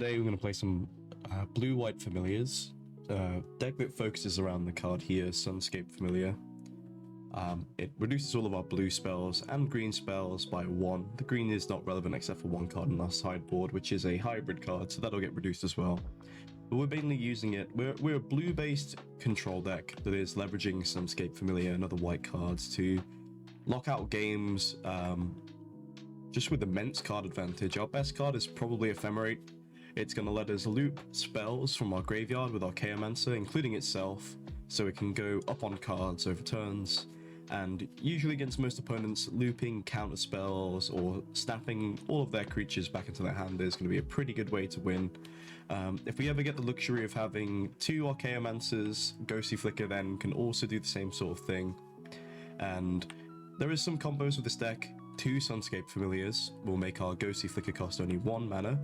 today we're going to play some blue-white familiars. Deck that focuses around the card here, Sunscape Familiar. It reduces all of our blue spells and green spells by 1. The green is not relevant except for one card in our sideboard, which is a hybrid card, so that'll get reduced as well. But we're mainly using it, we're a blue-based control deck that is leveraging Sunscape Familiar and other white cards to lock out games just with immense card advantage. Our best card is probably Ephemerate. It's going to let us loop spells from our graveyard with Archaeomancer, including itself, so it can go up on cards over turns. And usually against most opponents, looping counter spells or snapping all of their creatures back into their hand is going to be a pretty good way to win. If we ever get the luxury of having 2 Archaeomancers, Ghostly Flicker then can also do the same sort of thing. And there is some combos with this deck. 2 Sunscape Familiars will make our Ghostly Flicker cost only 1 mana.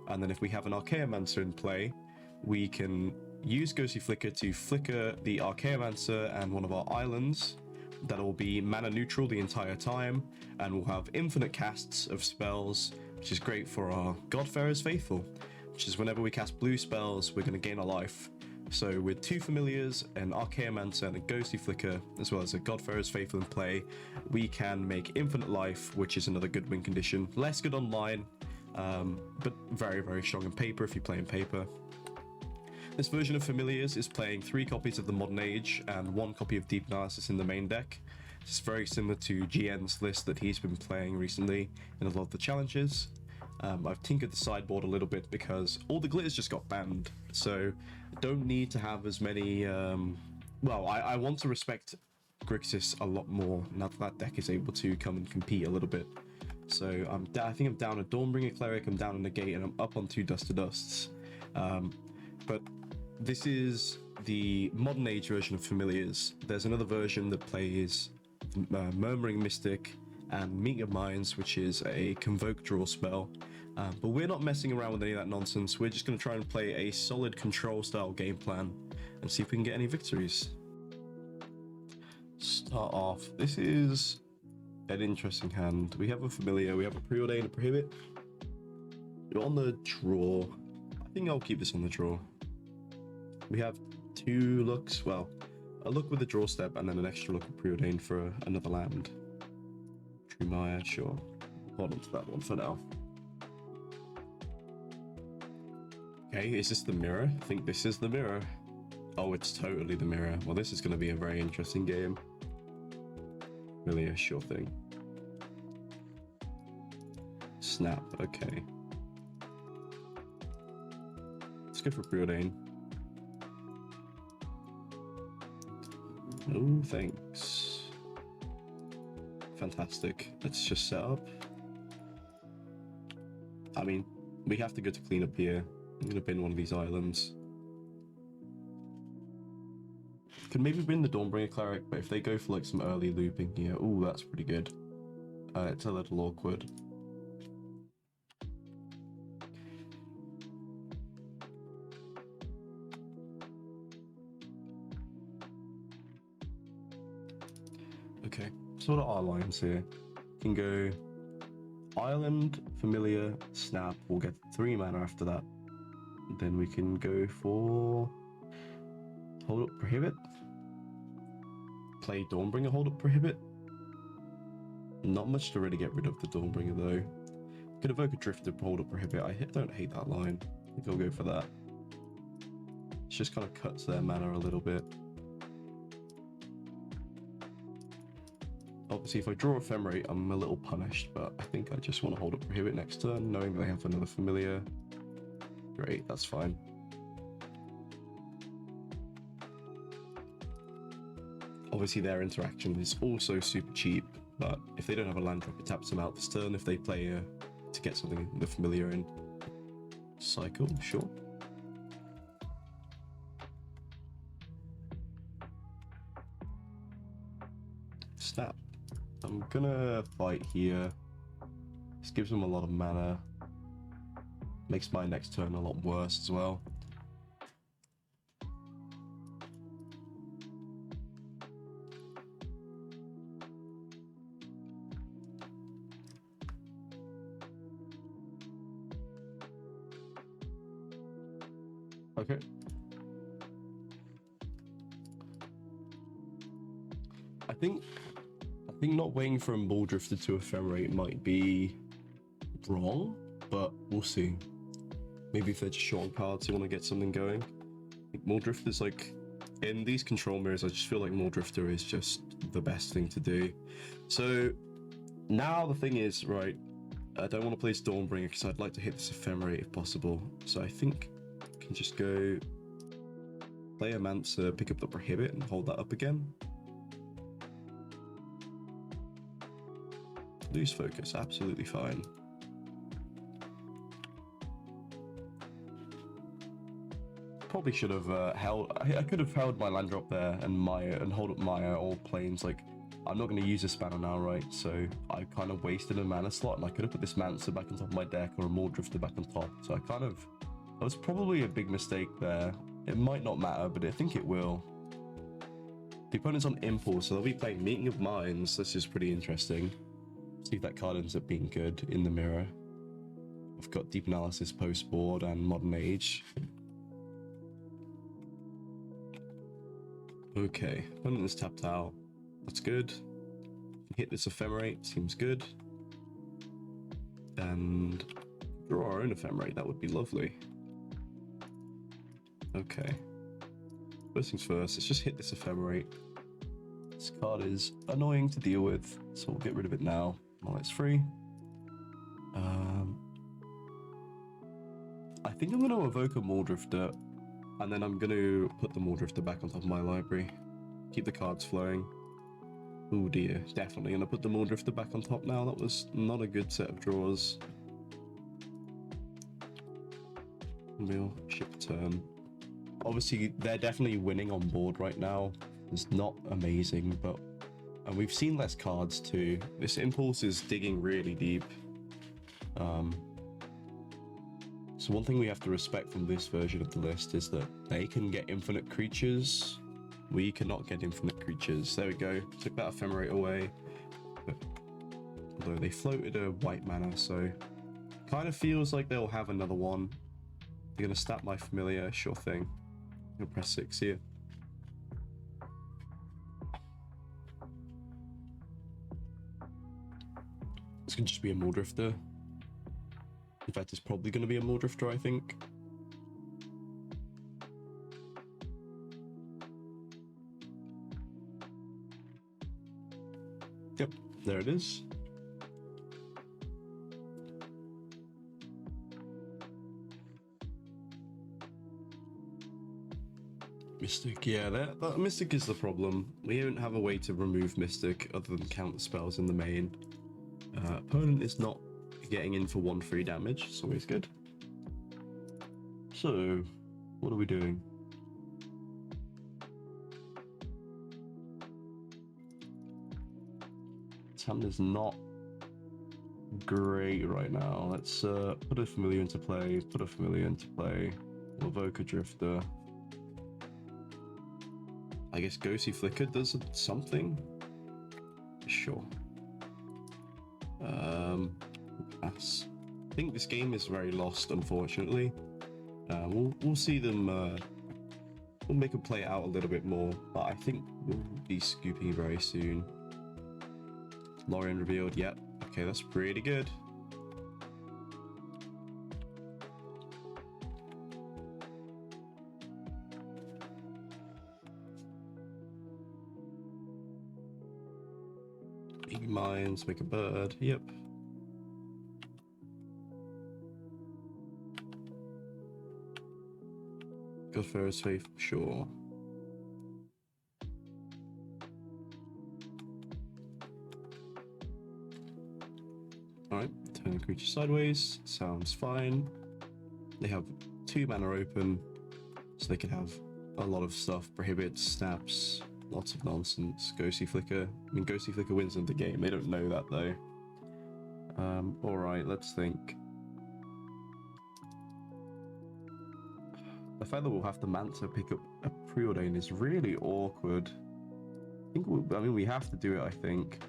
And then if we have an Archaeomancer in play, we can use Ghostly Flicker to flicker the Archaeomancer and one of our islands. That'll be mana neutral the entire time, and we'll have infinite casts of spells, which is great for our Godfarer's Faithful, which is whenever we cast blue spells, we're going to gain a life. So with 2 Familiars, an Archaeomancer and a Ghostly Flicker, as well as a Godfarer's Faithful in play, we can make infinite life, which is another good win condition. Less good online, but very, very strong in paper if you play in paper. This version of Familiars is playing 3 copies of the Modern Age and 1 copy of Deep Analysis in the main deck. It's very similar to GN's list that he's been playing recently in a lot of the challenges. I've tinkered the sideboard a little bit because all the glitters just got banned, so I don't need to have as many... well, I want to respect Grixis a lot more now that that deck is able to come and compete a little bit. So I think I'm down a Dawnbringer Cleric, I'm down a Negate, and I'm up on 2 Dust to Dusts. But this is the Modern Age version of Familiars. There's another version that plays Murmuring Mystic and Meeting of Minds, which is a Convoke draw spell. But we're not messing around with any of that nonsense. We're just going to try and play a solid control style game plan and see if we can get any victories. Start off. This is an interesting hand. We have a Familiar, we have a Preordain, a Prohibit. We're on the draw. I think I'll keep this on the draw. We have 2 looks, well, a look with a draw step and then an extra look with Preordain for another land. Trumaya, sure. Hold on to that one for now. Okay, is this the mirror? I think this is the mirror. Oh, it's totally the mirror. Well, this is going to be a very interesting game. Really a sure thing. Snap, okay. Let's go for Preordain. Oh, thanks. Fantastic. Let's just set up. I mean, we have to go to clean up here. I'm gonna bin one of these islands. Could maybe bin the Dawnbringer Cleric, but if they go for like some early looping here, ooh, that's pretty good. It's a little awkward. Okay, so what are our lines here? We can go Island, Familiar, Snap. We'll get 3 mana after that. Then we can go for Hold Up Prohibit. Play Dawnbringer, Hold Up Prohibit. Not much to really get rid of the Dawnbringer though. Could evoke a Drifter, Hold Up Prohibit. I don't hate that line. I think I'll go for that. It just kind of cuts their mana a little bit. Obviously, if I draw Ephemerate, I'm a little punished, but I think I just want to Hold Up Prohibit next turn, knowing they have another Familiar. Great, that's fine. Obviously, their interaction is also super cheap, but if they don't have a land drop, it taps them out this turn if they play to get something the Familiar in. Cycle, sure. Snap. I'm gonna fight here. This gives them a lot of mana. Makes my next turn a lot worse as well. Okay. I think not waiting for a Ball Drifter to ephemerate might be wrong, but we'll see. Maybe if they're just short on cards, you want to get something going. I think Ball Drifter's like, in these control mirrors, I just feel like Ball Drifter is just the best thing to do. So now the thing is, right, I don't want to play Stormbringer because I'd like to hit this ephemerate if possible. So I think I can just go play a Mancer, pick up the Prohibit and hold that up again. Lose focus, absolutely fine. Probably should have held. I could have held my land drop there and Maya and hold up Maya or planes. Like, I'm not going to use this banner now, right? So I kind of wasted a mana slot, and I could have put this Mancer back on top of my deck or a Maul Drifter back on top. So that was probably a big mistake there. It might not matter, but I think it will. The opponent's on Impulse, so they'll be playing Meeting of Minds. This is pretty interesting. See if that card ends up being good in the mirror. I've got Deep Analysis post board and Modern Age. Okay, opponent is tapped out. That's good. Hit this Ephemerate, seems good. And draw our own Ephemerate, that would be lovely. Okay. First things first, let's just hit this Ephemerate. This card is annoying to deal with, so we'll get rid of it now while it's free. I think I'm going to evoke a Maul Drifter, and then I'm going to put the Maul Drifter back on top of my library. Keep the cards flowing. Oh dear, definitely going to put the Maul Drifter back on top now. That was not a good set of draws. We'll ship turn. Obviously, they're definitely winning on board right now. It's not amazing, but... And we've seen less cards too. This Impulse is digging really deep. So one thing we have to respect from this version of the list is that they can get infinite creatures. We cannot get infinite creatures. There we go. Took that Ephemerate away. But, although they floated a white mana, so... Kind of feels like they'll have another one. They're going to stat my Familiar, sure thing. I'll press 6 here. This can just be a Maul Drifter. In fact, it's probably going to be a Maul Drifter, I think. Yep, there it is. Mystic, yeah, that Mystic is the problem. We don't have a way to remove Mystic other than counter spells in the main. Opponent is not getting in for 1 free damage, it's always good. So, what are we doing? This hand is not great right now. Let's put a Familiar into play, we'll evoke a Drifter. I guess Ghostly Flicker does something? Sure. Pass. I think this game is very lost, unfortunately. We'll see them. We'll make them play it out a little bit more, but I think we'll be scooping very soon. Lorien revealed. Yep. Okay, that's pretty good. Big Minds, make a bird. Yep. Godfarer's Faith, sure. Alright, turning creature sideways, sounds fine. They have 2 mana open, so they can have a lot of stuff. Prohibits, snaps, lots of nonsense. Ghostly Flicker. I mean, Ghostly Flicker wins in the game. They don't know that, though. Alright, let's think. The fact that we'll have to Mancer pick up a Preordain is really awkward. I mean, we have to do it, I think.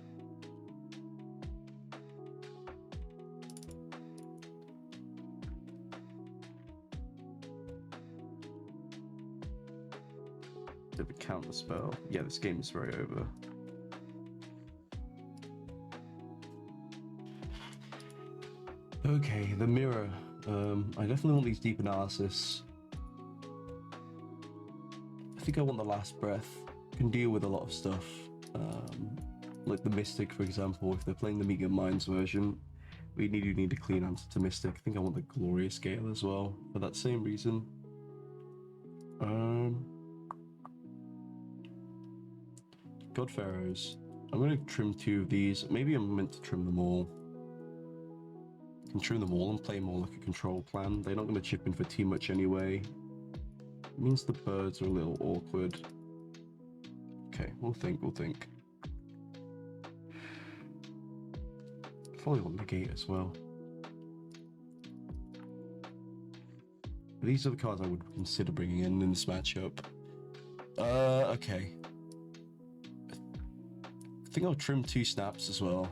Did we count the spell? Yeah, this game is very over. Okay, the mirror. I definitely want these deep analysis. I think I want the last breath. Can deal with a lot of stuff. Like the Mystic, for example, if they're playing the Meager Minds version, you need a clean answer to Mystic. I think I want the Glorious Scale as well, for that same reason. God Pharaohs. I'm going to trim 2 of these. Maybe I'm meant to trim them all. I can trim them all and play more like a control plan. They're not going to chip in for too much anyway. It means the birds are a little awkward. Okay, we'll think. Probably want negate as well. These are the cards I would consider bringing in this matchup. Okay. I think I'll trim 2 snaps as well.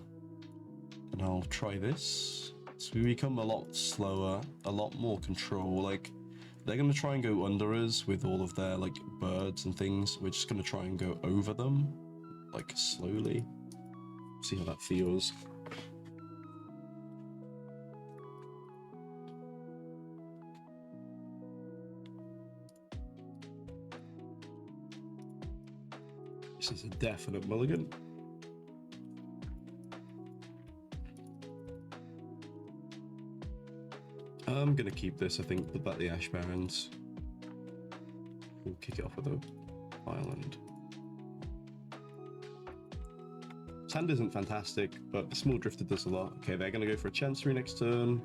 And I'll try this. So we become a lot slower, a lot more control. Like, they're going to try and go under us with all of their, like, birds and things. We're just going to try and go over them, like, slowly. See how that feels. This is a definite mulligan. I'm gonna keep this, I think, put back the Ash Barrens. We'll kick it off with a island. Sand isn't fantastic, but the Small Drifter does a lot. Okay, they're gonna go for a Chancery next turn.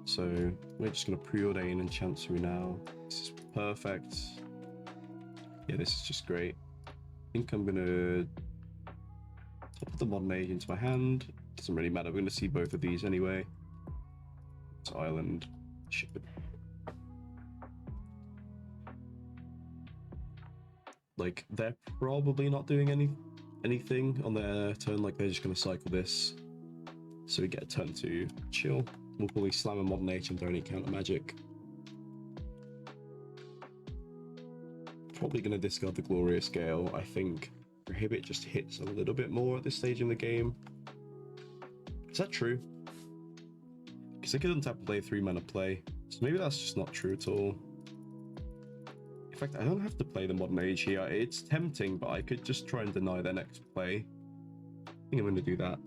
So we're just gonna preordain and Chancery now. This is perfect. Yeah, this is just great. I think I'm gonna put the Modern Age into my hand. Doesn't really matter, we're gonna see both of these anyway. It's island. Ship it. Like, they're probably not doing anything on their turn, like they're just gonna cycle this. So we get a turn to chill. We'll probably slam a Modern Age and throw any counter magic. Probably gonna discard the Glorious Gale. I think Prohibit just hits a little bit more at this stage in the game. Is that true? Because I could untap and play a 3-mana play. So maybe that's just not true at all. In fact, I don't have to play the Modern Age here. It's tempting, but I could just try and deny their next play. I think I'm going to do that.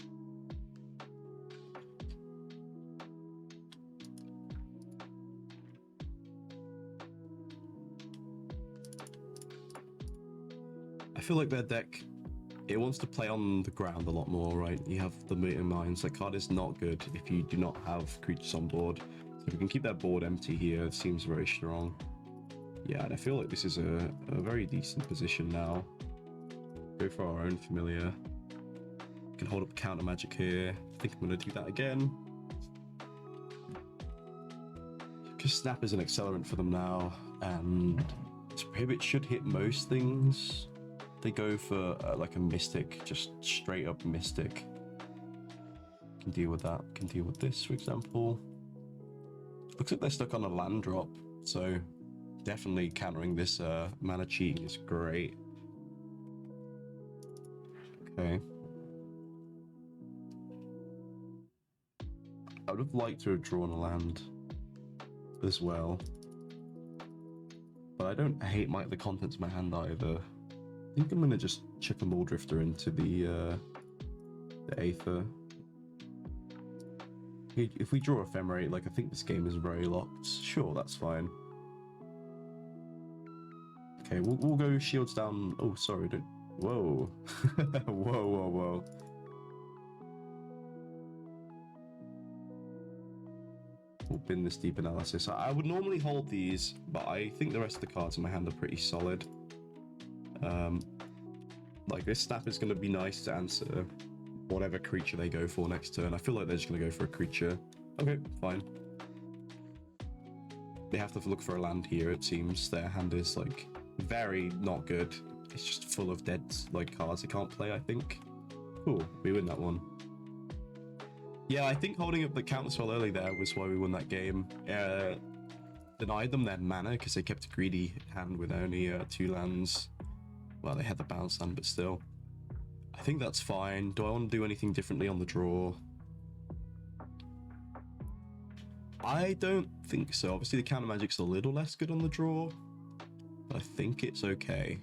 I feel like their deck, it wants to play on the ground a lot more, right? You have the Meter Mines. That card is not good if you do not have creatures on board. So if we can keep that board empty here, it seems very strong. Yeah, and I feel like this is a very decent position now. Go for our own Familiar. We can hold up counter magic here. I think I'm going to do that again. Because Snap is an accelerant for them now, and Prohibit should hit most things. They go for like a Mystic, just straight up Mystic. Can deal with that. Can deal with this, for example. Looks like they're stuck on a land drop, so definitely countering this mana cheating is great. Okay. I would have liked to have drawn a land as well, but I don't hate the contents of my hand either. I think I'm gonna just chip a Mole Drifter into the Aether. If we draw Ephemerate, like, I think this game is very locked. Sure, that's fine. Okay, we'll go shields down. Oh, sorry, don't. Whoa. Whoa. We'll bin this deep analysis. I would normally hold these, but I think the rest of the cards in my hand are pretty solid. Like, this Snap is going to be nice to answer whatever creature they go for next turn. I feel like they're just going to go for a creature. Okay, fine. They have to look for a land here, it seems. Their hand is, like, very not good. It's just full of dead, like, cards they can't play, I think. Cool, we win that one. Yeah, I think holding up the counterspell early there was why we won that game. Denied them their mana because they kept a greedy hand with only 2 lands. Well, they had the bounce land, but still. I think that's fine. Do I want to do anything differently on the draw? I don't think so. Obviously, the counter magic's a little less good on the draw, but I think it's okay.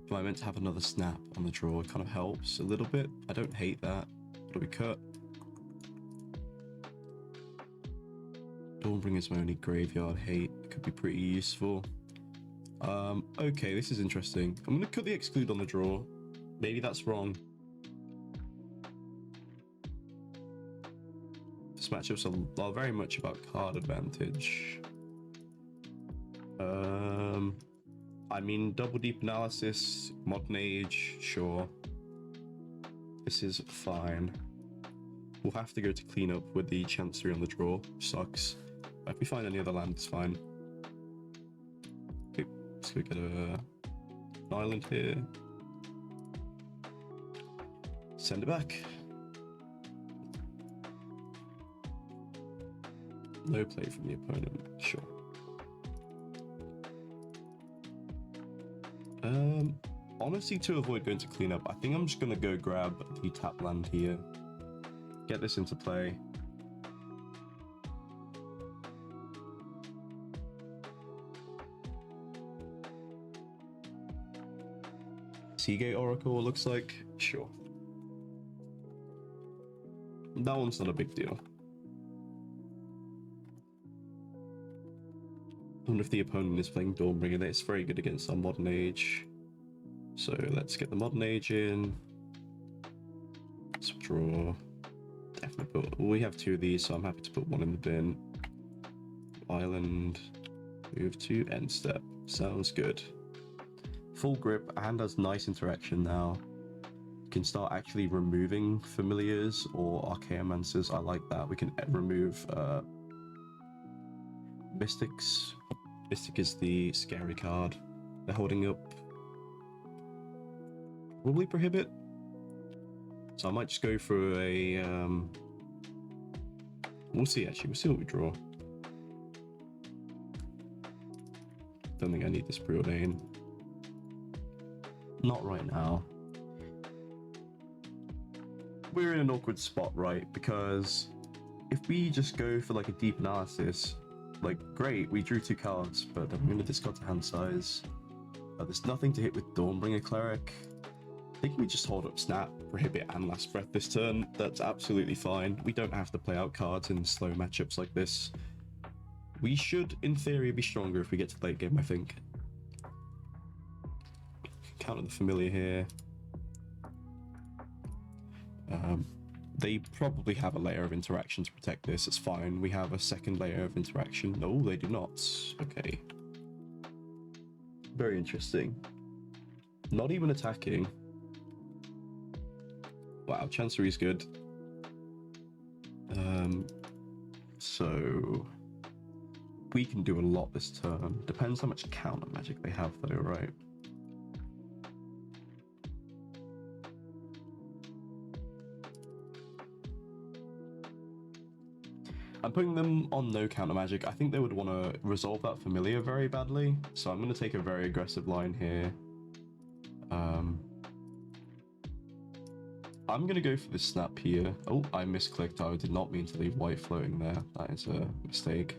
If I meant to have another snap on the draw, it kind of helps a little bit. I don't hate that. What do we cut? Dawnbringer's my only graveyard hate. It could be pretty useful. Okay, this is interesting. I'm going to cut the exclude on the draw. Maybe that's wrong. This matchup's are very much about card advantage. I mean, double deep analysis, modern age, sure. This is fine. We'll have to go to clean up with the chancery on the draw. Sucks. But if we find any other land, it's fine. Okay, let's go get an island here. Send it back. No play from the opponent, sure. Honestly, to avoid going to clean up, I think I'm just gonna go grab the tap land here. Get this into play. Seagate Oracle looks like, sure. That one's not a big deal. I wonder if the opponent is playing Dawnbringer. It's very good against our modern age. So let's get the modern age in. Let's draw. Definitely put. We have two of these, so I'm happy to put one in the bin. Island. Move to end step. Sounds good. Full grip. Hand has nice interaction now. You can start actually removing familiars or archaeomancers. I like that. We can remove mystics. Mystic is the scary card. They're holding up. Probably prohibit. So I might just go for a. We'll see. Actually, we'll see what we draw. Don't think I need this preordain. Not right now. We're in an awkward spot, right? Because if we just go for like a deep analysis, like great, we drew two cards, but I'm going to discard to hand size. There's nothing to hit with Dawnbringer Cleric. I think we just hold up Snap, Prohibit, and Last Breath this turn. That's absolutely fine. We don't have to play out cards in slow matchups like this. We should, in theory, be stronger if we get to late game, I think. Counter the Familiar here. They probably have a layer of interaction to protect this. It's fine. We have a second layer of interaction. No, they do not. Okay. Very interesting. Not even attacking. Wow, Chancery is good. So we can do a lot this turn. Depends how much counter magic they have though, right? I'm putting them on no counter magic. I think they would want to resolve that familiar very badly. So I'm going to take a very aggressive line here. I'm going to go for the snap here. Oh, I misclicked. I did not mean to leave white floating there. That is a mistake.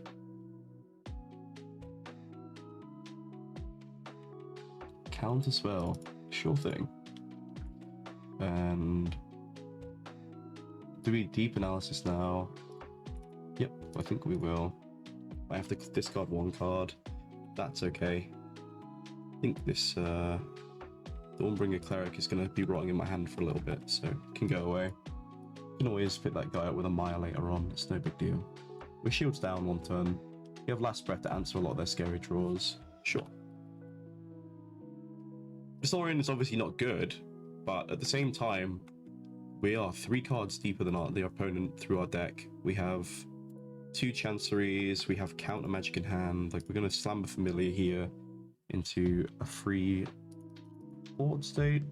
Counter spell. Sure thing. And do we deep analysis now? Yep, I think we will. I have to discard one card. That's okay. I think this Dawnbringer Cleric is going to be rotting in my hand for a little bit, so it can go away. You can always fit that guy up with a Maya later on. It's no big deal. We're shields down one turn. We have Last Breath to answer a lot of their scary draws. Sure. Historian is obviously not good, but at the same time, we are 3 cards deeper than the opponent through our deck. We have 2 Chanceries, we have counter magic in hand. Like, we're going to slam a Familiar here into a free board state.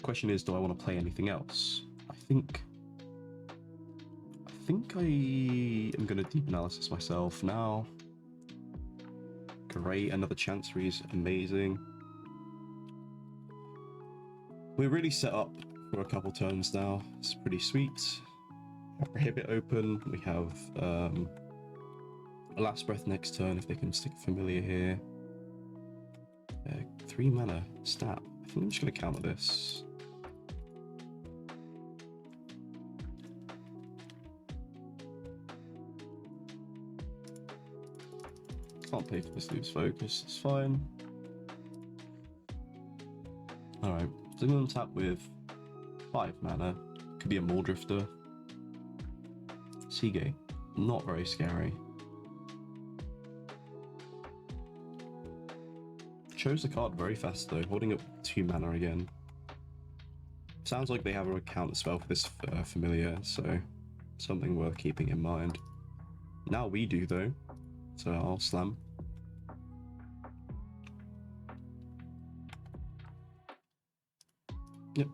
Question is, do I want to play anything else? I think I am going to deep analysis myself now. Great, another Chancery is amazing. We're really set up for a couple turns now. It's pretty sweet. Prohibit open. We have a Last Breath next turn if they can stick Familiar here. 3 mana. Stat. I think I'm just going to counter this. Can't pay for this lose focus. It's fine. Alright. So I'm going to tap with 5 mana. Could be a Mole Drifter. Seagate. Not very scary. Chose the card very fast though, holding up 2 mana again. Sounds like they have a counter spell for this Familiar, so something worth keeping in mind. Now we do though, so I'll slam. Yep,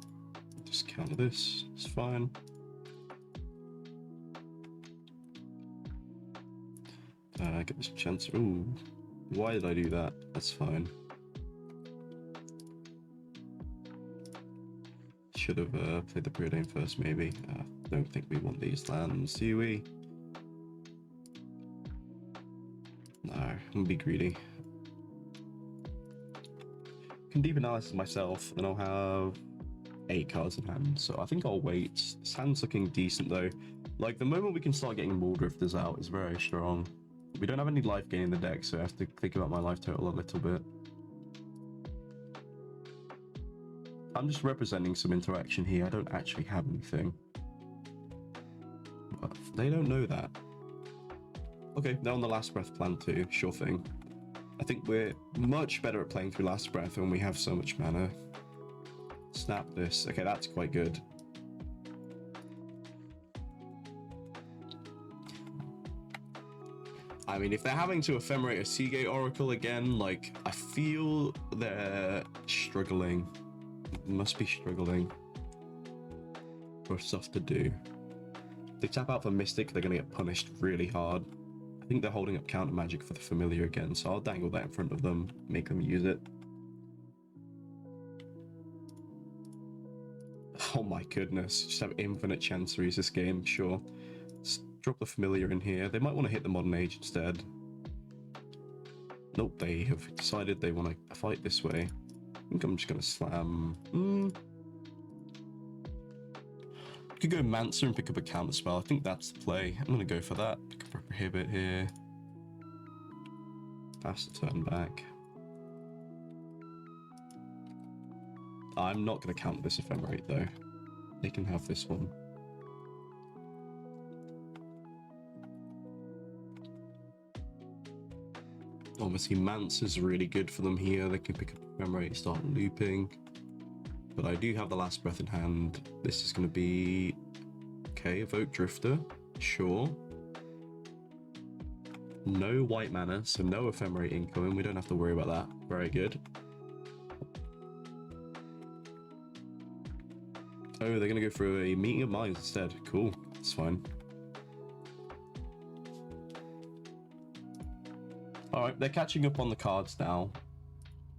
just counter this, it's fine. Get this chance. Ooh, why did I do that? That's fine. Should have played the Preordain first, maybe. Don't think we want these lands, do we? No, I'm gonna be greedy. Can deep analysis myself, and I'll have 8 cards in hand, so I think I'll wait. This hand's looking decent though. Like, the moment we can start getting Mole Drifters out is very strong. We don't have any life gain in the deck, so I have to think about my life total a little bit. I'm just representing some interaction here. I don't actually have anything. But they don't know that. Okay, they're on the Last Breath plan too. Sure thing. I think we're much better at playing through Last Breath when we have so much mana. Snap this. Okay, that's quite good. I mean, if they're having to ephemerate a Seagate Oracle again, like, I feel they're struggling. Must be struggling for stuff to do. If they tap out for Mystic, they're going to get punished really hard. I think they're holding up counter magic for the Familiar again, so I'll dangle that in front of them, make them use it. Oh my goodness, just have infinite Chanceries this game, sure. Let's drop the Familiar in here. They might want to hit the Modern Age instead. Nope, they have decided they want to fight this way. I think I'm just going to slam. Could go Mancer and pick up a counter spell. I think that's the play. I'm going to go for that. Pick up a Prohibit here. Pass the turn back. I'm not going to count this Ephemerate though. They can have this one. Obviously, Mance is really good for them here. They can pick up Ephemerate, start looping. But I do have the Last Breath in hand. This is going to be... Okay, Evoke Drifter. Sure. No white mana, so no Ephemerate incoming. We don't have to worry about that. Very good. Oh, they're going to go for a Meeting of Minds instead. Cool. That's fine. Alright, they're catching up on the cards now.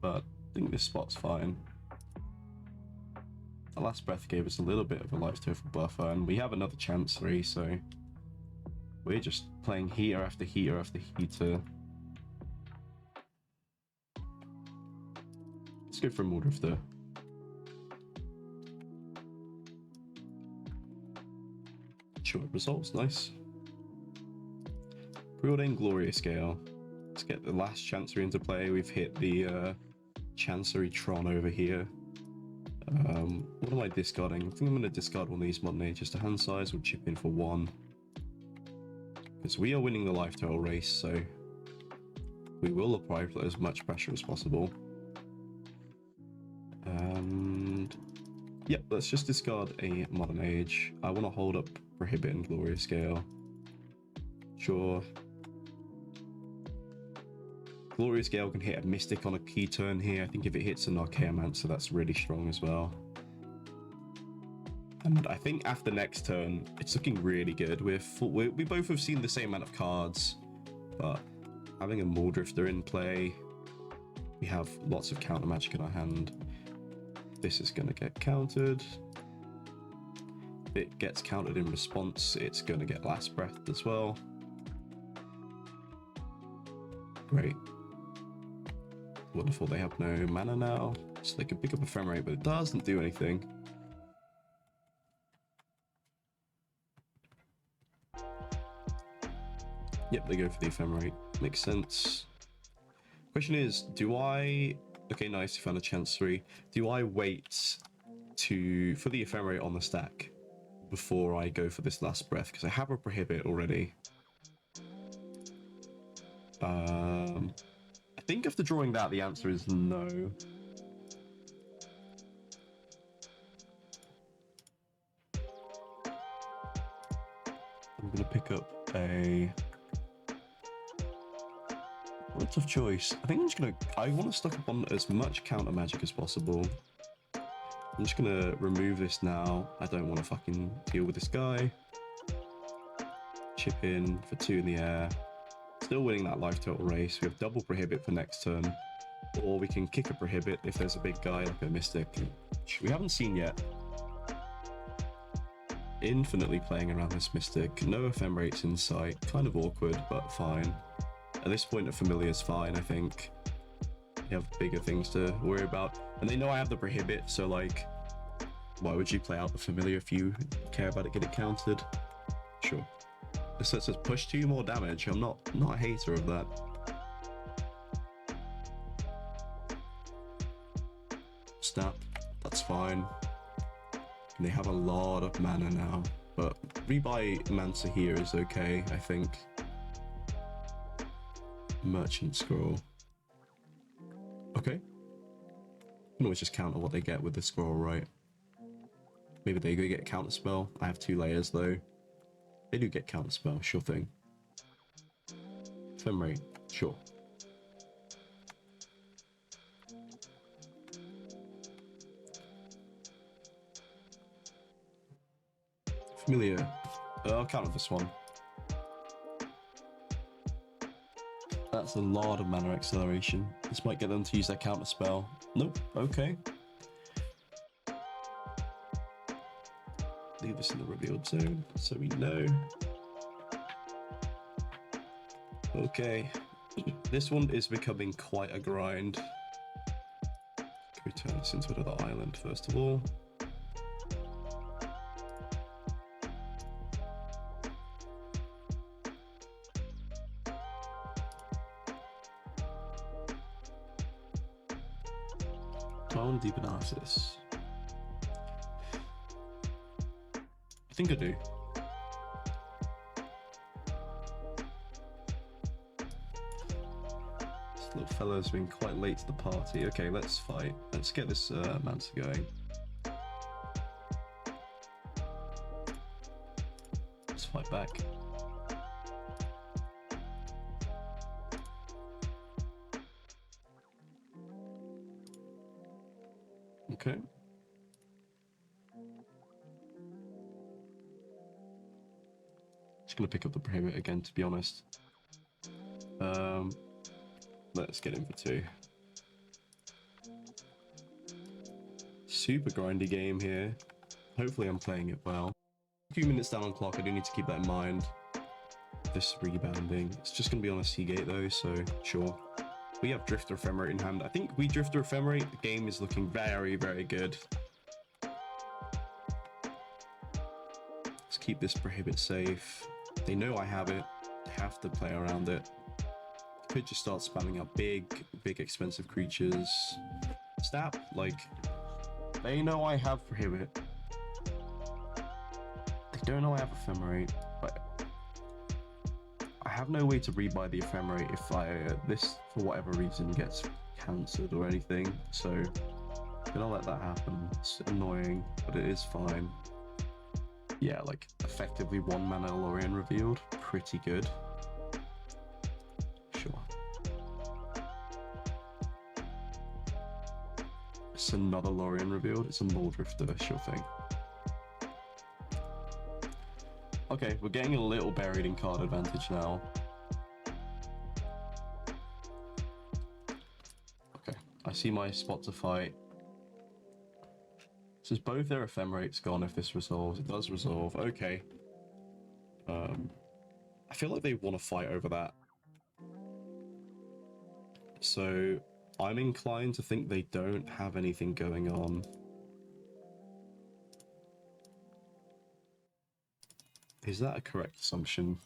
But I think this spot's fine. The Last Breath gave us a little bit of a life total buffer, and we have another Chancery, so we're just playing heater after heater after heater. Let's go for a Mole Drifter. Sure, it resolves, nice. Preordain Glorious Gale. Let's get the last Chancery into play. We've hit the Chancery Tron over here. What am I discarding? I think I'm going to discard one of these Modern Ages to hand size. We'll chip in for 1. Because we are winning the life total race, so we will apply as much pressure as possible. And yep, let's just discard a Modern Age. I want to hold up Prohibit and Glorious Gale. Sure. Glorious Gale can hit a Mystic on a key turn here. I think if it hits an Archaeomancer, that's really strong as well. And I think after next turn, it's looking really good. We both have seen the same amount of cards, but having a Maul Drifter in play, we have lots of counter magic in our hand. This is going to get countered. If it gets countered in response, it's going to get Last Breath as well. Great. Wonderful, they have no mana now, so they can pick up Ephemerate, but it doesn't do anything. Yep, they go for the Ephemerate. Makes sense. Question is, do I... Okay, nice, you found a chance 3. Do I wait for the Ephemerate on the stack before I go for this Last Breath? Because I have a Prohibit already. I think after drawing that, the answer is no. I'm going to pick up a... Lots of choice. I think I'm just going to... I want to stock up on as much counter magic as possible. I'm just going to remove this now. I don't want to fucking deal with this guy. Chip in for 2 in the air. Still winning that life total race. We have double Prohibit for next turn. Or we can kick a Prohibit if there's a big guy like a Mystic, which we haven't seen yet. Infinitely playing around this Mystic. No Ephemerates in sight. Kind of awkward, but fine. At this point, a Familiar's fine, I think. They have bigger things to worry about. And they know I have the Prohibit, so like... Why would you play out the Familiar if you care about it getting countered? Sure. This lets us push 2 more damage. I'm not a hater of that. Snap. That's fine. And they have a lot of mana now. But rebuy Mansa here is okay, I think. Merchant Scroll. Okay. You can always just counter what they get with the scroll, right? Maybe they go get a counter spell. I have 2 layers though. They do get counter spell, sure thing. Ephemerate, sure. Familiar. I'll counter this one. That's a lot of mana acceleration. This might get them to use their counter spell. Nope, okay. Leave this in the revealed zone so we know. Okay. This one is becoming quite a grind. Can we turn this into another island first of all? Do I want to deep analysis? I think I do. This little fellow's been quite late to the party. Okay, let's fight. Let's get this Mansa going. Let's fight back. Okay. Just gonna pick up the Prohibit again, to be honest. Let's get in for 2. Super grindy game here. Hopefully I'm playing it well. A few minutes down on clock, I do need to keep that in mind. This rebounding. It's just gonna be on a Seagate though, so sure. We have Drifter Ephemerate in hand. I think we Drifter Ephemerate. The game is looking very, very good. Let's keep this Prohibit safe. They know I have it. They have to play around it. Could just start spamming out big expensive creatures. Snap, like, they know I have Prohibit. They don't know I have Ephemerate, but I have no way to rebuy the Ephemerate if this, for whatever reason, gets cancelled or anything. So, I'm gonna let that happen. It's annoying, but it is fine. Yeah, like, effectively 1 mana Lorien revealed. Pretty good. Sure. It's another Lorien revealed. It's a Maul Drifter, sure thing. Okay, we're getting a little buried in card advantage now. I see my spot to fight. Says both their ephemerates gone if this resolves. It does resolve. Okay. I feel like they want to fight over that. So I'm inclined to think they don't have anything going on. Is that a correct assumption?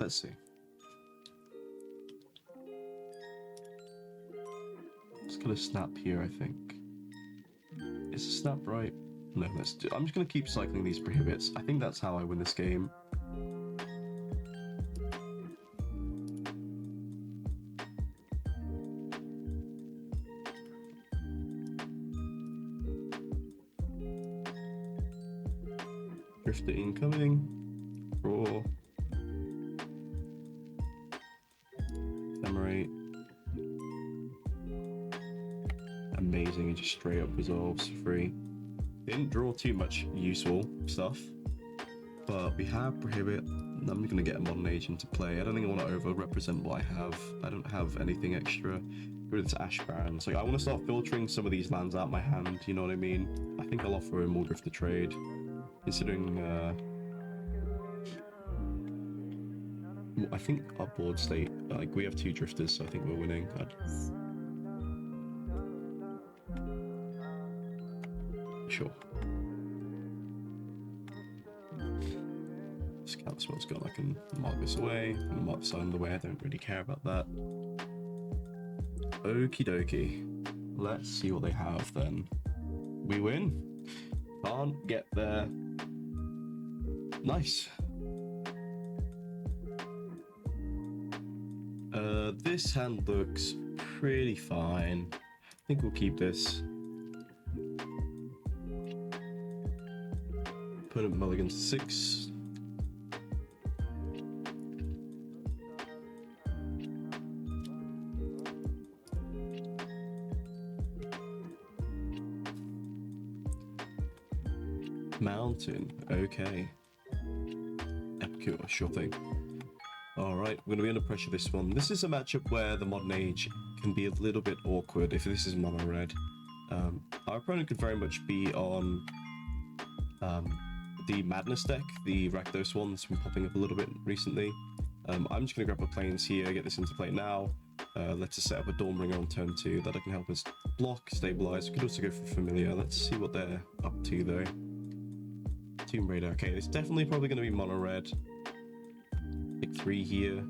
Let's see. Just gonna snap here, I think. Is a snap right? No, I'm just gonna keep cycling these prohibits. I think that's how I win this game. Drifter incoming. Raw. Ephemerate. Amazing, it just straight up resolves free. Didn't draw too much useful stuff, but we have Prohibit. I'm gonna get a Modern Age into play. I don't think I want to over-represent what I have. I don't have anything extra. With this Ash Barrens, like I want to start filtering some of these lands out my hand. You know what I mean? I think I'll offer him more Drifter trade, considering. I think our board state, like we have 2 Drifters, so I think we're winning. Sure. Scout spell's gone. I can mark this away. I'm gonna mark this on the way. I don't really care about that. Okie dokie. Let's see what they have then. We win. Can't get there. Nice. This hand looks pretty fine. I think we'll keep this. Opponent mulligans 6. Mountain, okay. Epicure, sure thing. Alright, we're going to be under pressure this one. This is a matchup where the Modern Age can be a little bit awkward if this is mono red. Our opponent could very much be on the Madness deck, the Rakdos one that's been popping up a little bit recently. I'm just going to grab the planes here, get this into play now. Let's set up a Dawnbringer on turn 2 that can help us block, stabilize. We could also go for Familiar. Let's see what they're up to though. Tomb Raider. Okay, it's definitely probably going to be mono red. Pick 3 here.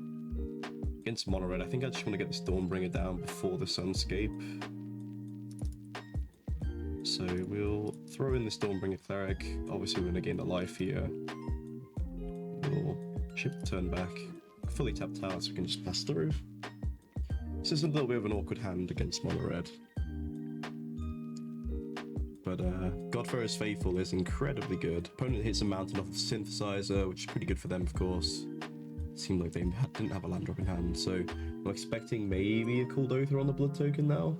Against mono red, I think I just want to get this Dawnbringer down before the Sunscape. So we'll throw in this Dawnbringer Cleric. Obviously we're going to gain a life here. We'll ship the turn back. Fully tapped out so we can just pass through. This is a little bit of an awkward hand against mono red. But Godfarer's Faithful is incredibly good. Opponent hits a mountain off of Synthesizer, which is pretty good for them, of course. Seemed like they didn't have a land drop in hand, so I'm expecting maybe a Kuldotha on the blood token now.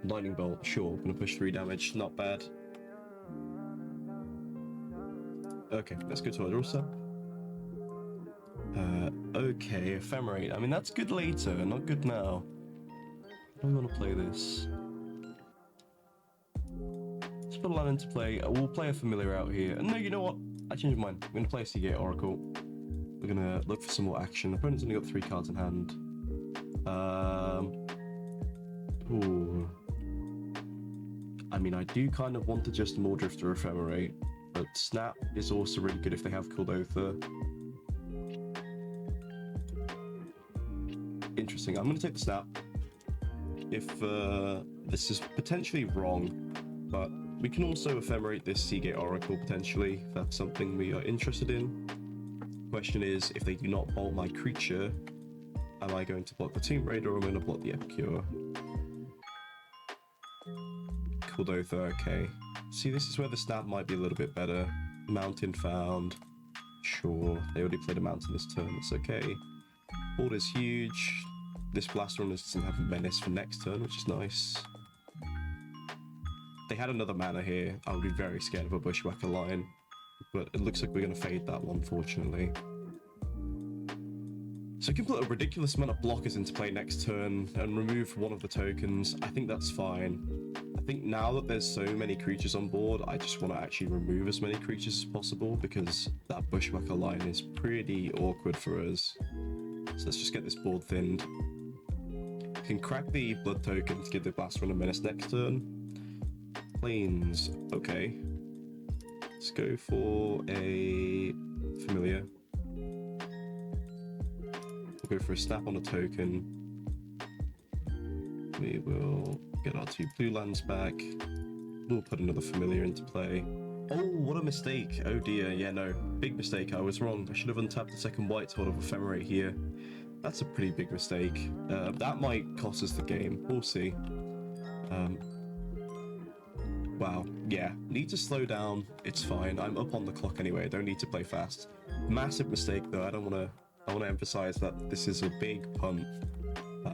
Lightning Bolt, sure, gonna push 3 damage, not bad. Okay, let's go to our draw set. Okay, Ephemerate. I mean, that's good later, not good now. I don't want to play this. Let's put a land into play. We'll play a Familiar out here. And no, you know what? I changed my mind. I'm going to play a Seagate Oracle. We're going to look for some more action. Opponent's only got 3 cards in hand. Ooh. I mean, I do kind of want to just more Drifter Ephemerate, but Snap is also really good if they have Kuldotha. Interesting. I'm going to take the Snap. If this is potentially wrong, but we can also Ephemerate this Seagate Oracle potentially, if that's something we are interested in. Question is, if they do not bolt my creature, am I going to block the Tomb Raider or am I going to block the Epicure? Kuldotha, okay. See, this is where the Snap might be a little bit better. Mountain found. Sure, they already played a mountain this turn, it's okay. Board is huge. This Blaster Runner doesn't have a menace for next turn, which is nice. If they had another mana here, I would be very scared of a Bushwhacker line. but it looks like we're going to fade that one, fortunately. So you can put a ridiculous amount of blockers into play next turn and remove one of the tokens. I think that's fine. I think now that there's so many creatures on board, I just want to actually remove as many creatures as possible because that Bushwhacker line is pretty awkward for us. So let's just get this board thinned. We can crack the blood token to give the Blast Runner menace next turn. Plains, okay. Let's go for a Familiar. We'll go for a snap on a token. We will get our 2 blue lands back. We'll put another Familiar into play. Oh, what a mistake. Oh dear, yeah, no. Big mistake, I was wrong. I should have untapped the second white to hold of Ephemerate here. That's a pretty big mistake. That might cost us the game. We'll see. Wow, yeah. Need to slow down. It's fine. I'm up on the clock anyway. I don't need to play fast. Massive mistake, though. I want to emphasize that this is a big punt.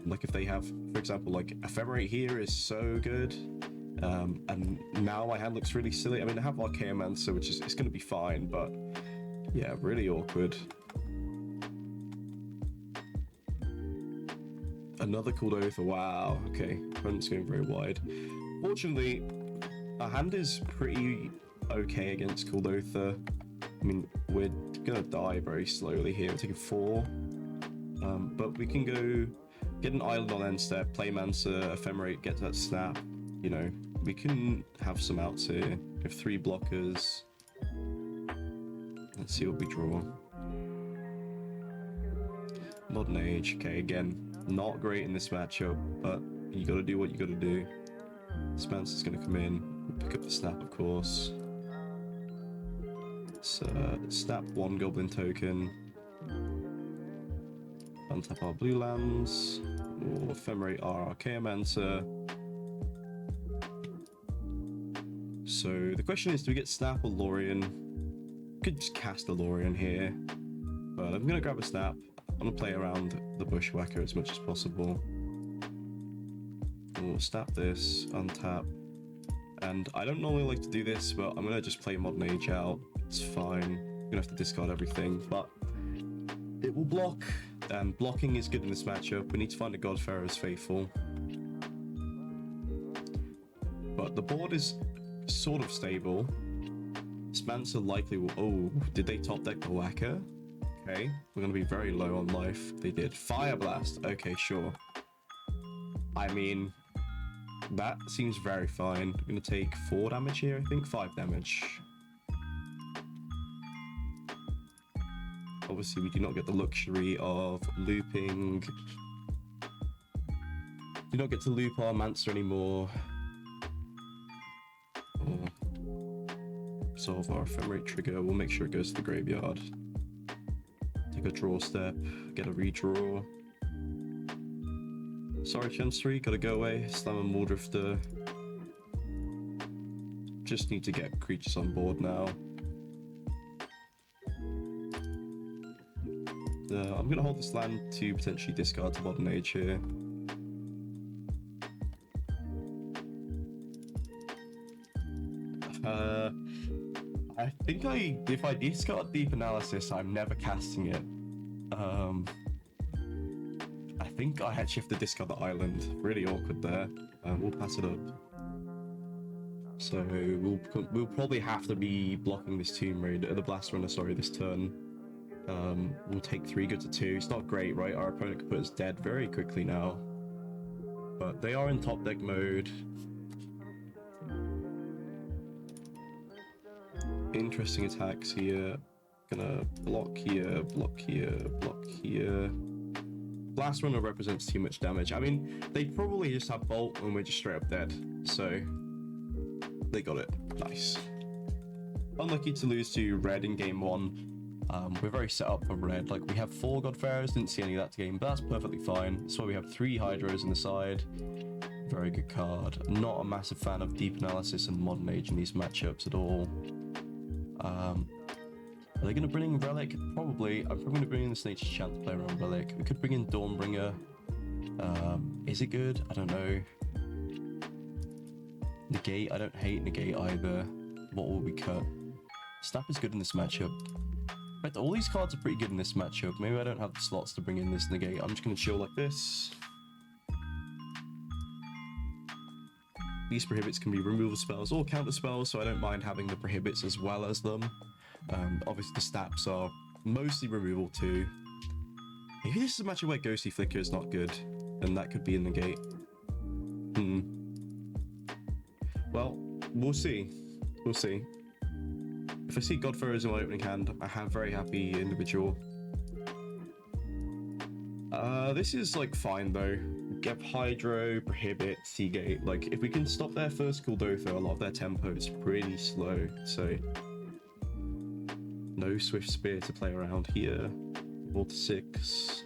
Like if they have, for example, like Ephemerate here is so good. And now my hand looks really silly. I mean, I have Archaeomancer, which is, it's going to be fine, but yeah, really awkward. Another Kuldotha, wow, okay, opponent's going very wide. Fortunately, our hand is pretty okay against Kuldotha. I mean, we're gonna die very slowly here, we're taking 4. But we can go get an island on end step, play Mancer, Ephemerate, get that snap, you know, we can have some outs here. We have 3 blockers. Let's see what we draw. Modern Age, okay, again, not great in this matchup, but you gotta do what you gotta do. Spencer's gonna come in, we'll pick up the snap, of course. So, snap 1 goblin token. Untap our blue lands, or Ephemerate our Archaeomancer. So, the question is, do we get snap or Lorien? Could just cast a Lorien here, but I'm gonna grab a snap. I want to play around the Bushwhacker as much as possible. We'll snap this, untap. And I don't normally like to do this, but I'm going to just play Modern Age out. It's fine. I'm going to have to discard everything, but it will block. And blocking is good in this matchup. We need to find a Godfarer's Faithful. But the board is sort of stable. Spencer likely will... Oh, did they top deck the Whacker? Okay, we're going to be very low on life. They did. Fire Blast. Okay, sure. I mean, that seems very fine. I'm going to take 4 damage here, I think. 5 damage. Obviously, we do not get the luxury of looping. Do not get to loop our Mancer anymore. Or solve our Ephemerate trigger. We'll make sure it goes to the graveyard. Take a draw step, get a redraw. Sorry, Chancery, gotta go away. Slam and Wardrifter. Just need to get creatures on board now. I'm gonna hold this land to potentially discard to Modern Age here. I think if I discard Deep Analysis, I'm never casting it. I think I actually have to discard the island. Really awkward there. We'll pass it up. So we'll probably have to be blocking this Tomb Raider, the Blast Runner, sorry, this turn. We'll take 3 good to 2. It's not great, right? Our opponent could put us dead very quickly now. But they are in top deck mode. Interesting attacks here. Gonna block here, block here, block here. Blast Runner represents too much damage. I mean, they probably just have Bolt and we're just straight up dead. So, they got it. Nice. Unlucky to lose to red in game 1. We're very set up for red. Like, we have 4 Godfarers, didn't see any of that game, but that's perfectly fine. That's why we have 3 Hydras in the side. Very good card. Not a massive fan of Deep Analysis and Modern Age in these matchups at all. Are they going to bring in Relic? Probably. I'm probably going to bring in the Nature's Chant to play around Relic. We could bring in Dawnbringer. Is it good? I don't know. Negate. I don't hate Negate either. What will we cut? Snap is good in this matchup. In fact, all these cards are pretty good in this matchup. Maybe I don't have the slots to bring in this negate. I'm just going to chill like this. These prohibits can be removal spells or counter spells, so I don't mind having the prohibits as well as them. Obviously, the snaps are mostly removal too. Maybe this is a matchup where Ghostly Flicker is not good, and that could be a negate. Well, we'll see. We'll see. If I see Godfarers in my opening hand, I have very happy individual. This is like fine though. Get Hydro, Prohibit, Seagate. Like if we can stop their first Kuldotha, a lot of their tempo is pretty slow. So no Swift Spear to play around here. 4-6.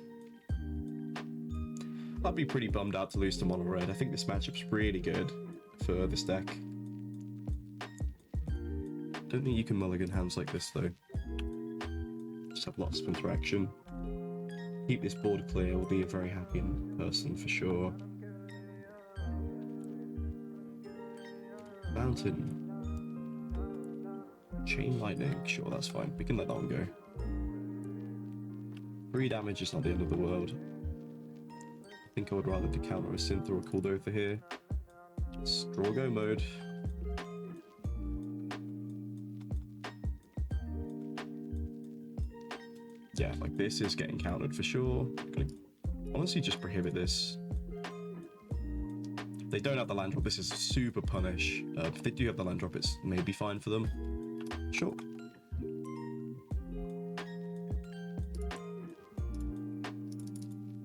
I'd be pretty bummed out to lose to Mono Red. I think this matchup's really good for this deck. Don't think you can mulligan hands like this though. Just have lots of interaction. Keep this board clear, will be a very happy person for sure. Mountain. Chain Lightning, sure, that's fine. We can let that one go. 3 damage is not the end of the world. I think I would rather do counter a Synth or a Kuldotha here. It's draw go mode. Yeah, like this is getting countered for sure. I'm gonna honestly just prohibit this. If they don't have the land drop, this is super punish. If they do have the land drop, it's maybe fine for them. Sure.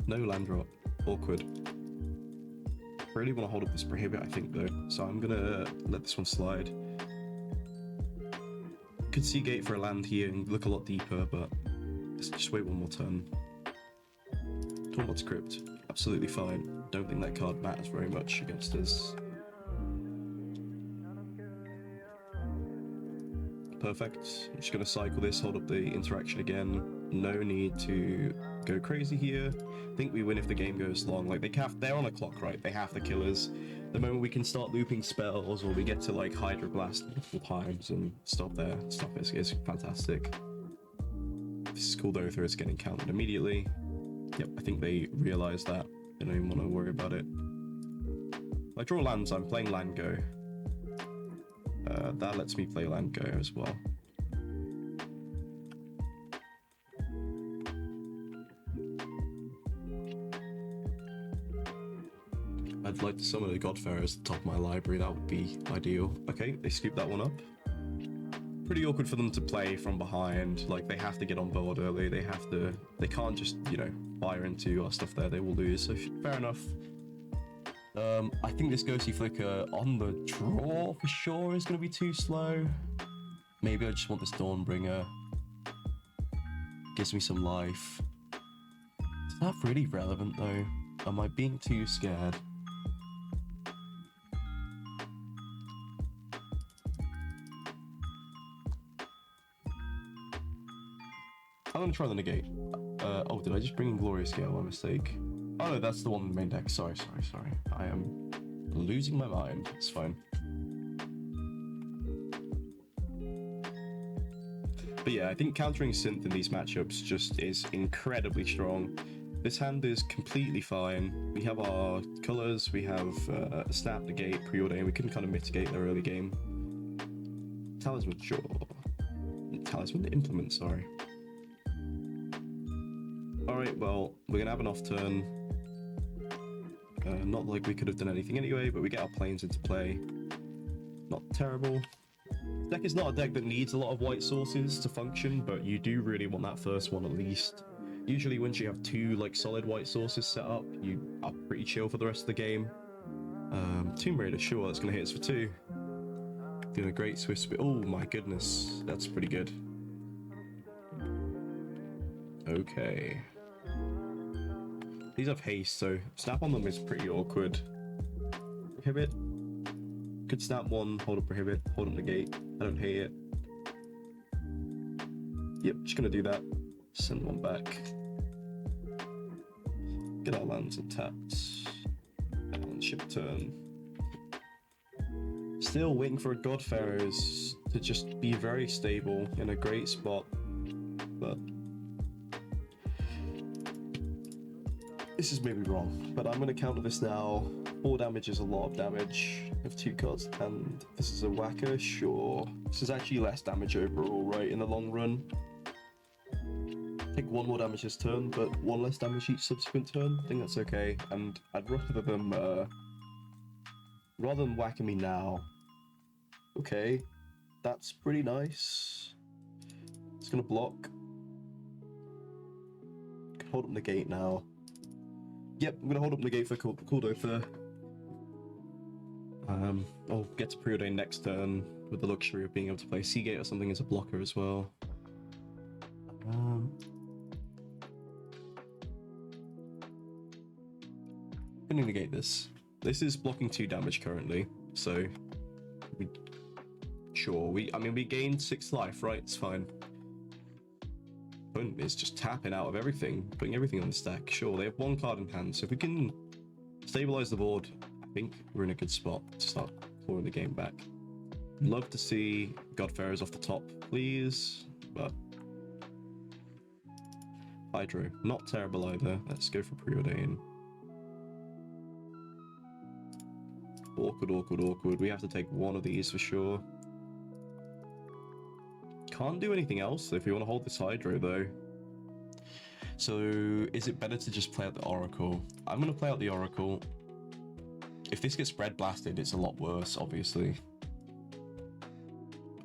No land drop. Awkward. I really want to hold up this prohibit, I think, though. So I'm gonna let this one slide. Could see gate for a land here and look a lot deeper, but let's just wait one more turn. Tormod's Crypt, absolutely fine. Don't think that card matters very much against us. Perfect. I'm just going to cycle this, hold up the interaction again. No need to go crazy here. I think we win if the game goes long. Like they're on a clock, right? They have to kill us. The moment we can start looping spells or we get to like Hydroblast multiple times and stop there, stuff is fantastic. This is Kuldotha, it's getting countered immediately. Yep, I think they realize that. They don't even want to worry about it. I draw lands, I'm playing land go. That lets me play land go as well. I'd like to summon a Godfarers at the top of my library, that would be ideal. Okay, they scoop that one up. Pretty awkward for them to play from behind. Like they have to get on board early. They can't just, you know, fire into our stuff there. They will lose. So fair enough. I think this Ghostly Flicker on the draw for sure is going to be too slow. Maybe I just want this Dawnbringer. Gives me some life. Is that really relevant though? Am I being too scared? I'm gonna try the negate. Oh, did I just bring in Glorious Gale by mistake? Oh no, that's the one in the main deck. Sorry. I am losing my mind. It's fine. But yeah, I think countering Synth in these matchups just is incredibly strong. This hand is completely fine. We have our colors, we have Snap, Negate, Preordain. We can kind of mitigate their early game. Talisman, sure. Talisman Implement, sorry. Alright, well, we're gonna have an off turn. Not like we could have done anything anyway, but we get our planes into play. Not terrible. This deck is not a deck that needs a lot of white sources to function, but you do really want that first one at least. Usually once you have 2 like solid white sources set up, you are pretty chill for the rest of the game. Tomb Raider, sure, that's gonna hit us for 2. Doing a great Swift Spear. Oh my goodness, that's pretty good. Okay. These have haste, so snap on them is pretty awkward. Prohibit. Could snap one, hold up prohibit, hold up negate. I don't hate it. Yep, just gonna do that. Send one back. Get our lands untapped. And ship turn. Still waiting for a Godfarers to just be very stable in a great spot, but this is maybe wrong, but I'm going to counter this now. 4 damage is a lot of damage of 2 cards, and this is a whacker, sure. This is actually less damage overall, right, in the long run. Take 1 more damage this turn, but 1 less damage each subsequent turn. I think that's okay, and I'd rather than whacking me now. Okay, that's pretty nice. It's going to block. Hold up negate now. Yep, I'm gonna hold up negate for cooldown there. I'll get to preordain next turn with the luxury of being able to play Seagate or something as a blocker as well. Gonna negate this. This is blocking 2 damage currently, so we gained 6 life, right? It's fine. Opponent is just tapping out of everything, putting everything on the stack. Sure, they have 1 card in hand, so if we can stabilize the board, I think we're in a good spot to start clawing the game back. Love to see Godfarers off the top, please, but Hydro, not terrible either. Let's go for Preordain. Awkward. We have to take 1 of these for sure. Can't do anything else if we want to hold this Hydro though. So is it better to just play out the Oracle? I'm going to play out the Oracle. If this gets Red Blasted, it's a lot worse, obviously.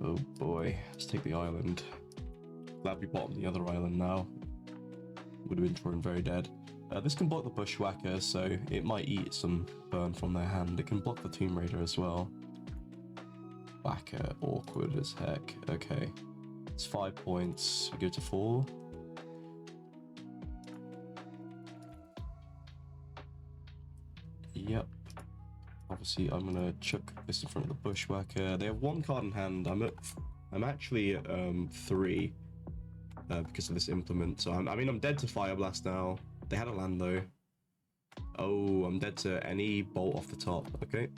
Oh boy, let's take the island. Glad we bottomed the other island now. Would have been thrown very dead. This can block the Bushwhacker, so it might eat some burn from their hand. It can block the Tomb Raider as well. Whacker, awkward as heck. Okay. It's 5 points. We go to 4. Yep. Obviously, I'm gonna chuck this in front of the Bushwhacker. They have 1 card in hand. I'm actually at 3 because of this implement. So I'm dead to Fire Blast now. They had a land though. Oh, I'm dead to any bolt off the top. Okay.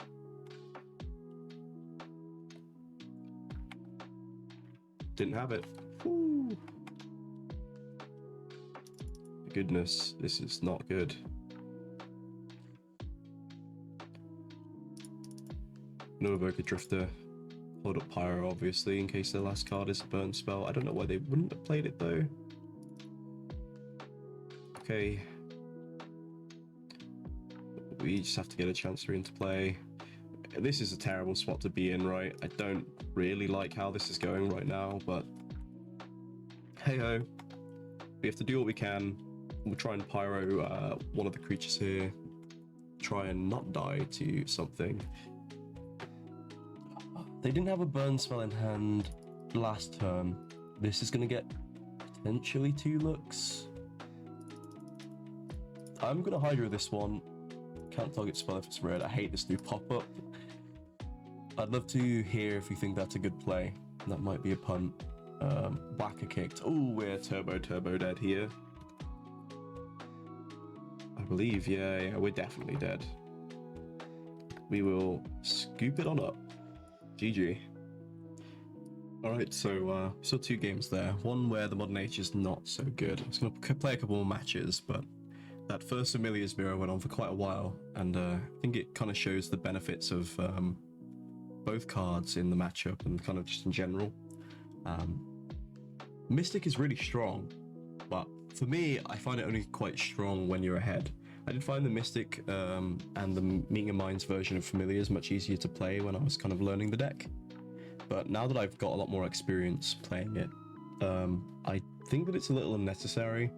Didn't have it. Woo. Goodness, this is not good. No Evoker Drifter. Hold up Pyro, obviously, in case their last card is a burn spell. I don't know why they wouldn't have played it though. Okay. We just have to get a Chancery into play. This is a terrible spot to be in, right? I don't really like how this is going right now, but hey ho. We have to do what we can. We'll try and Pyro one of the creatures here. Try and not die to something. They didn't have a burn spell in hand last turn. This is going to get potentially 2 looks. I'm going to Hydro this one. Can't target spell if it's red. I hate this new pop-up. I'd love to hear if you think that's a good play. That might be a punt. Whacker kicked. Oh, we're turbo dead here. I believe, yeah, we're definitely dead. We will scoop it on up. GG. Alright, so 2 games there. One where the Modern Age is not so good. I was going to play a couple more matches, but that first Familiars mirror went on for quite a while, and I think it kind of shows the benefits of both cards in the matchup and kind of just in general. Mystic is really strong, but for me, I find it only quite strong when you're ahead. I did find the Mystic and the Meeting of Minds version of Familiars much easier to play when I was kind of learning the deck. But now that I've got a lot more experience playing it, I think that it's a little unnecessary.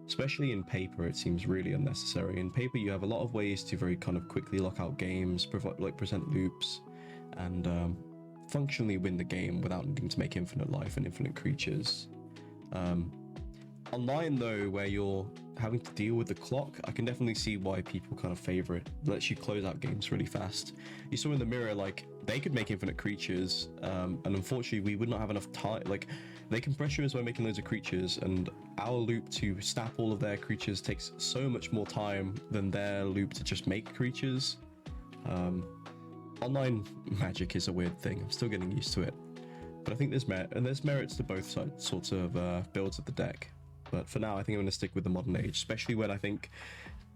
Especially in paper, it seems really unnecessary. In paper, you have a lot of ways to very kind of quickly lock out games, present loops, and functionally win the game without needing to make infinite life and infinite creatures. Online though, where you're having to deal with the clock, I can definitely see why people kind of favor it. It lets you close out games really fast. You saw in the mirror, like, they could make infinite creatures, and unfortunately we would not have enough time. Like, they can pressure us by making loads of creatures, and our loop to snap all of their creatures takes so much more time than their loop to just make creatures. Online magic is a weird thing. I'm still getting used to it. But I think there's merits to both sides, sorts of builds of the deck. But for now, I think I'm going to stick with the Modern Age, especially when I think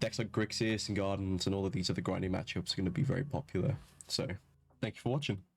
decks like Grixis and Gardens and all of these other grinding matchups are going to be very popular. So, thank you for watching.